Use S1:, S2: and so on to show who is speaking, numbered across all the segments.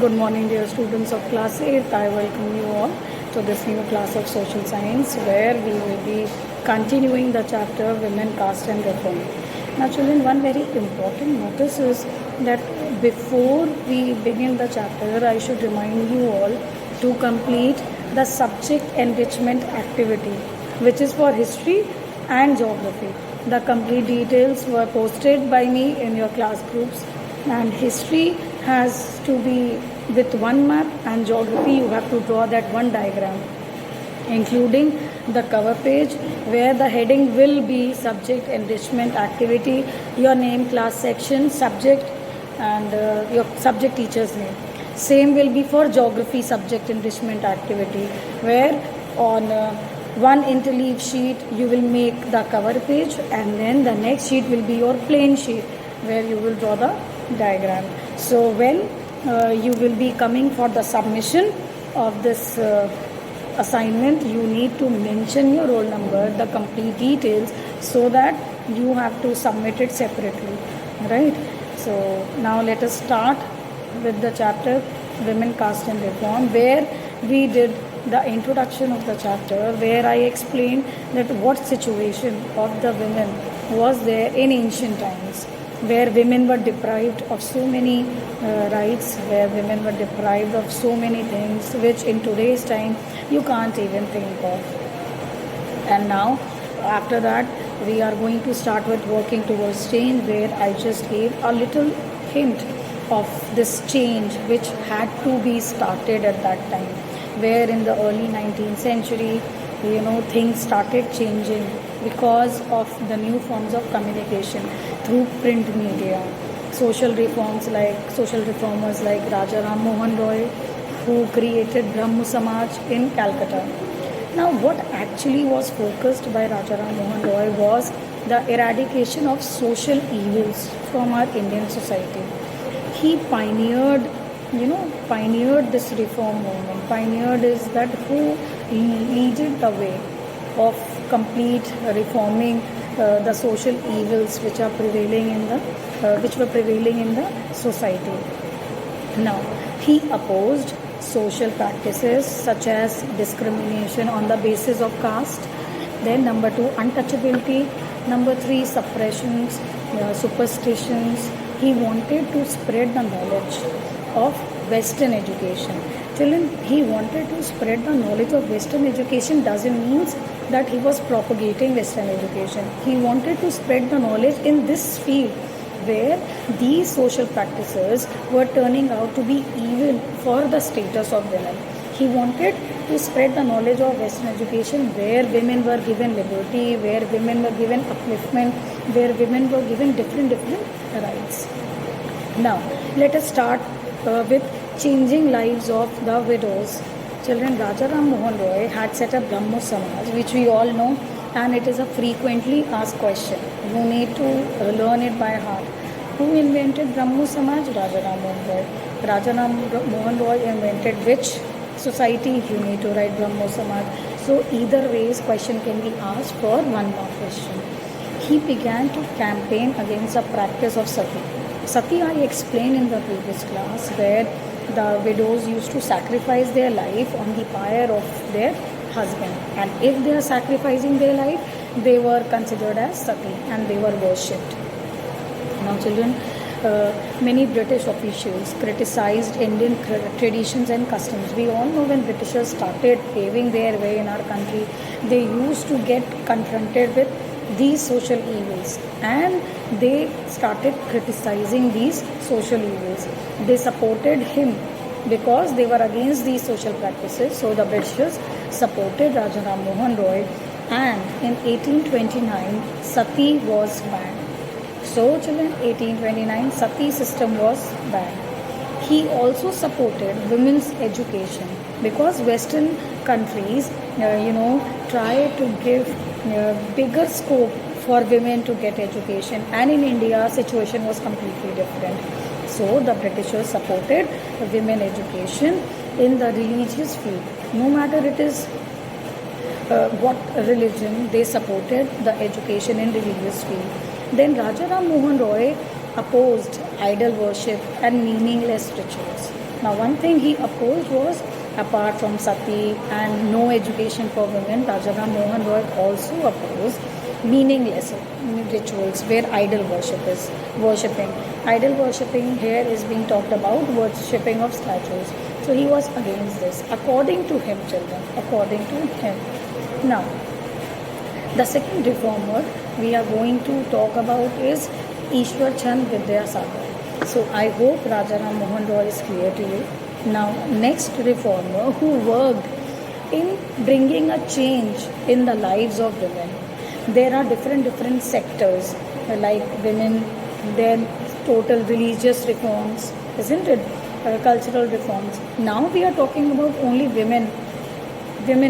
S1: Good morning, dear students of class 8th. I welcome you all to this new class of social science where we will be continuing the chapter Women, Caste and Reform. Now, children, one very important notice is that before we begin the chapter, I should remind you all to complete the subject enrichment activity, which is for history and geography. The complete details were posted by me in your class groups, and history has to be with one map, and geography you have to draw that one diagram, including the cover page where the heading will be subject enrichment activity, your name, class section, subject, and your subject teacher's name. Same will be for geography subject enrichment activity, where on one interleave sheet you will make the cover page, and then the next sheet will be your plain sheet where you will draw the diagram. So when you will be coming for the submission of this assignment, you need to mention your roll number, the complete details, so that you have to submit it separately, right? So now let us start with the chapter Women, Caste and Reform, where we did the introduction of the chapter, where I explained that what situation of the women was there in ancient times, where women were deprived of so many rights, where women were deprived of so many things which in today's time you can't even think of. And now after that we are going to start with working towards change, where I just gave a little hint of this change which had to be started at that time, where in the early 19th century things started changing because of the new forms of communication through print media. Social reformers like Raja Ram Mohan Roy, who created Brahmo Samaj in Calcutta. Now what actually was focused by Raja Ram Mohan Roy was the eradication of social evils from our Indian society. He pioneered this reform movement. Pioneered is that who leaded the way of complete reforming the social evils which were prevailing in the society. Now he opposed social practices such as discrimination on the basis of caste. Then number 2, untouchability. Number 3, suppressions, superstitions. He wanted to spread the knowledge of Western education. Children, he wanted to spread the knowledge of Western education doesn't mean that he was propagating Western education. He wanted to spread the knowledge in this field where these social practices were turning out to be evil for the status of women. He wanted to spread the knowledge of Western education where women were given liberty, where women were given upliftment, where women were given different rights. Now, let us start with changing lives of the widows. Children, Raja Ram Mohan Roy had set up Brahmo Samaj, which we all know, and it is a frequently asked question. You need to learn it by heart. Who invented Brahmo Samaj? Raja Ram Mohan Roy. Raja Ram Mohan Roy invented which society? You need to write Brahmo Samaj. So either ways, question can be asked for one more question. He began to campaign against the practice of sati. Sati I explained in the previous class, where the widows used to sacrifice their life on the pyre of their husband, and if they are sacrificing their life, they were considered as sati and they were worshipped. Now children, many British officials criticized Indian traditions and customs. We all know when Britishers started paving their way in our country, they used to get confronted with these social evils, and they started criticizing these social evils. They supported him because they were against these social practices. So the Britishers supported Raja Ram Mohan Roy, and in 1829 sati was banned. So children, 1829 sati system was banned. He also supported women's education because Western countries try to give bigger scope for women to get education, and in India situation was completely different. So the Britishers supported women education in the religious field. No matter it is what religion, they supported the education in religious field. Then Raja Ram Mohan Roy opposed idol worship and meaningless rituals. Now, one thing he opposed was, apart from sati and no education for women, Rajaram Mohan Roy also opposed meaningless rituals where idol worship is worshipping. Idol worshipping here is being talked about worshipping of statues. So he was against this, according to him, children. According to him. Now, the second reformer we are going to talk about is Ishwar Chand Vidyasagar. So I hope Rajaram Mohan Roy is clear to you. Now, next reformer who worked in bringing a change in the lives of women. There are different sectors like women, then total religious reforms, isn't it? Cultural reforms. Now we are talking about only women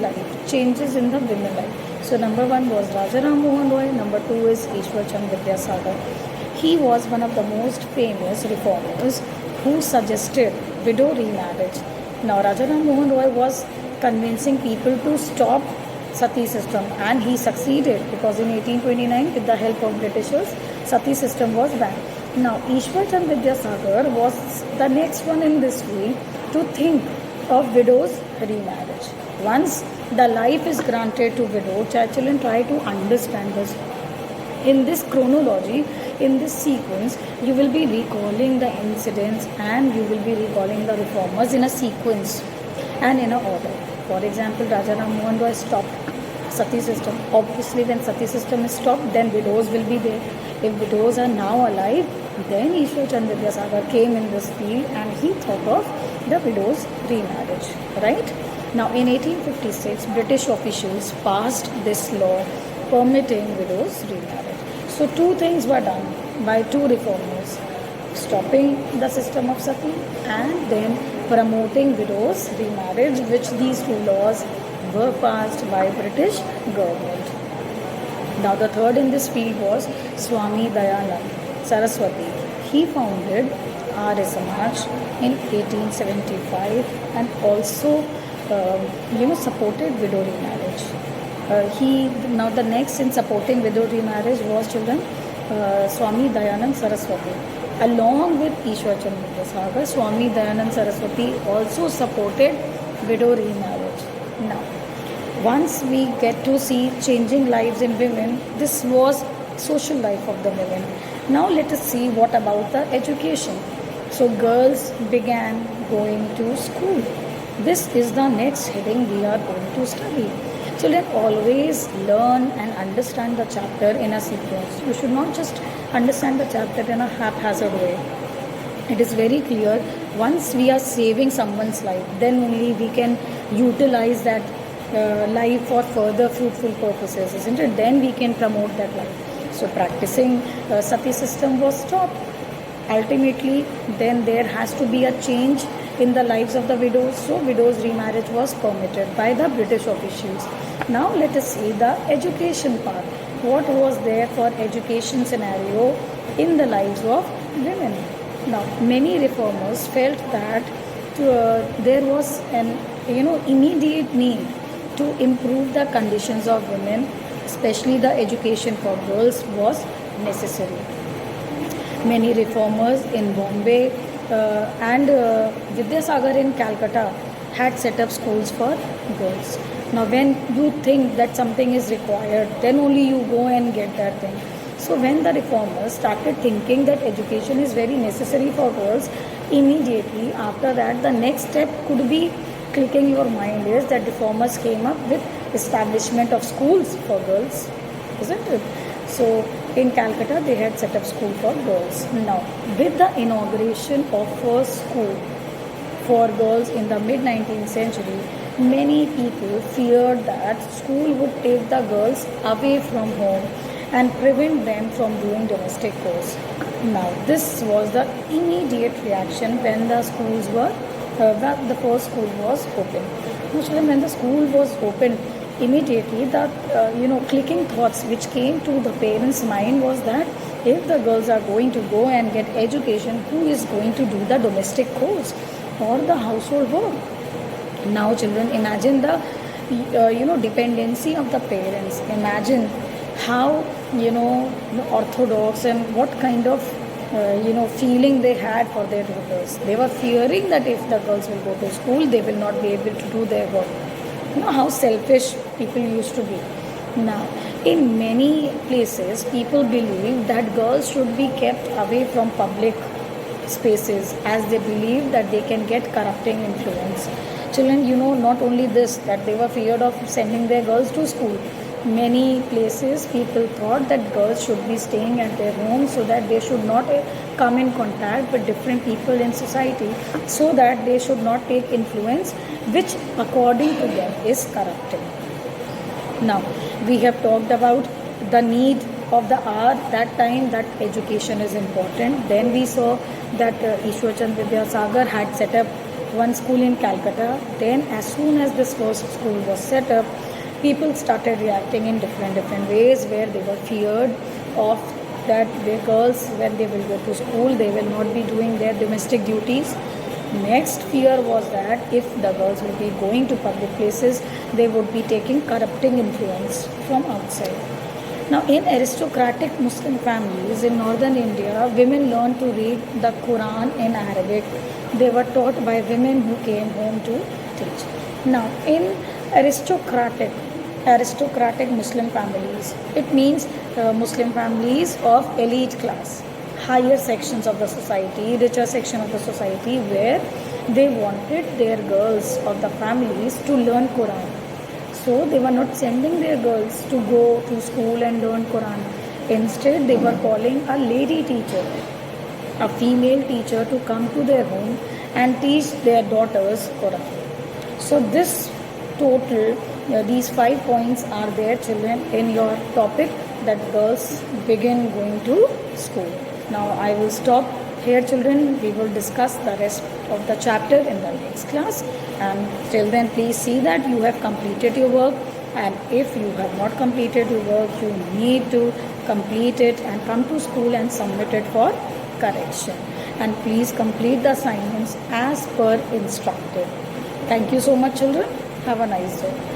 S1: life, changes in the women life. So number one was Rajaram Mohan Roy, number two is Ishwar Chand Vidyasagar. He was one of the most famous reformers who suggested widow remarriage. Now Rajaram Mohan Roy was convincing people to stop sati system, and he succeeded because in 1829 with the help of Britishers, sati system was banned. Now Ishwar Chand Vidyasagar was the next one in this field to think of widows remarriage. Once the life is granted to widow, children try to understand this. In this chronology, in this sequence, you will be recalling the incidents and you will be recalling the reformers in a sequence and in a order. For example, Rajaram Mohan Roy stopped sati system. Obviously, when sati system is stopped, then widows will be there. If widows are now alive, then Ishwar Chand Vidyasagar came in this field and he thought of the widows remarriage. Right? Now, in 1856, British officials passed this law permitting widows remarriage. So, two things were done by two reformers: stopping the system of sati and then promoting widows remarriage, which these two laws were passed by British government. Now the third in this field was Swami Dayanand Saraswati. He founded Arya Samaj in 1875 and also supported widow remarriage. Now the next in supporting widow remarriage was children Swami Dayanand Saraswati. Along with Ishwar Chand Vidyasagar, Swami Dayanand Saraswati also supported widow remarriage. Now, once we get to see changing lives in women, this was social life of the women. Now let us see what about the education. So girls began going to school. This is the next heading we are going to study. Children, always learn and understand the chapter in a sequence. You should not just understand the chapter in a haphazard way. It is very clear, once we are saving someone's life, then only we can utilize that life for further fruitful purposes, isn't it? Then we can promote that life. So practicing sati system was stopped. Ultimately, then there has to be a change in the lives of the widows. So widows remarriage was permitted by the British officials. Now let us see the education part. What was there for education scenario in the lives of women? Now many reformers felt that there was an immediate need to improve the conditions of women, especially the education for girls was necessary. Many reformers in Bombay and Vidyasagar in Calcutta had set up schools for girls. Now when you think that something is required, then only you go and get that thing. So when the reformers started thinking that education is very necessary for girls, immediately after that the next step could be clicking your mind is that reformers came up with establishment of schools for girls, isn't it? So in Calcutta they had set up school for girls. Now with the inauguration of first school for girls in the mid-19th century, many people feared that school would take the girls away from home and prevent them from doing domestic chores. Now this was the immediate reaction when the schools were the first school was opened. Usually when the school was opened, immediately the clicking thoughts which came to the parents' mind was that if the girls are going to go and get education, who is going to do the domestic chores or the household work? Now children, imagine the dependency of the parents. Imagine how orthodox and what kind of feeling they had for their daughters. They were fearing that if the girls will go to school, they will not be able to do their work. How selfish people used to be. Now, in many places, people believe that girls should be kept away from public spaces, as they believe that they can get corrupting influence. Children, not only this, that they were feared of sending their girls to school. Many places, people thought that girls should be staying at their home so that they should not come in contact with different people in society, so that they should not take influence which according to them is corrupting. Now, we have talked about the need of the hour, that time that education is important. Then we saw that Ishwar Chand Vidyasagar had set up one school in Calcutta. Then as soon as this first school was set up, people started reacting in different ways, where they were feared of that their girls, when they will go to school, they will not be doing their domestic duties. Next fear was that if the girls will be going to public places, they would be taking corrupting influence from outside. Now, in aristocratic Muslim families in northern India, women learned to read the Quran in Arabic. They were taught by women who came home to teach. Now, in aristocratic Muslim families, it means Muslim families of elite class, higher sections of the society, richer section of the society, where they wanted their girls of the families to learn Quran. So they were not sending their girls to go to school and learn Quran. Instead, they were calling a lady teacher, a female teacher, to come to their home and teach their daughters Quran. So this total, these 5 points are there, children, in your topic, that girls begin going to school. Now I will stop here, children. We will discuss the rest of the chapter in the next class, and till then please see that you have completed your work, and if you have not completed your work, you need to complete it and come to school and submit it for correction, and please complete the assignments as per instructed. Thank you so much, children. Have a nice day.